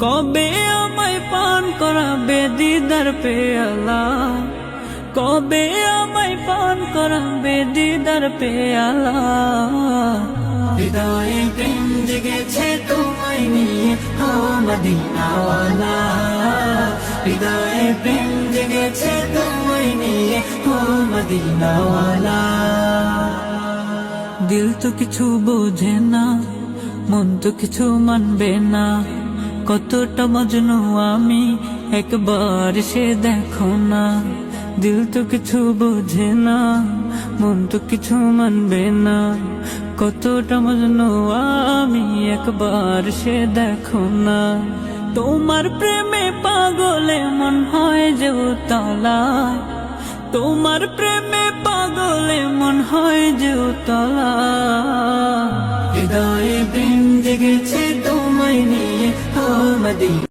কবে আমায় পান করাবে দিদার পেয়ালা, কবে আমায় পান করাবে দিদার পেয়ালা। হৃদয়ে প্রেম জেগেছে তোমায় নিয়ে ও মদিনাওয়ালা, হৃদয়ে প্রেম জেগেছে তোমায় নিয়ে ও মদিনাওয়ালা। দিল তো কিছু বোঝে না, মন তো কিছু মানবে না, কতটা মজনু আমি একবার সে দেখো না। দিল তো কিছু বোঝে না, মন তো কিছু মানবে না, কতটা মজনু আমি একবার সে দেখো না। তোমার প্রেমে পাগলে মন হয় যে উতলা, তোমার প্রেমে পাগলে মন হয় যে উতলা। হৃদয়ে প্রেম জেগেছে তোমায় নিয়ে ও মদিনা।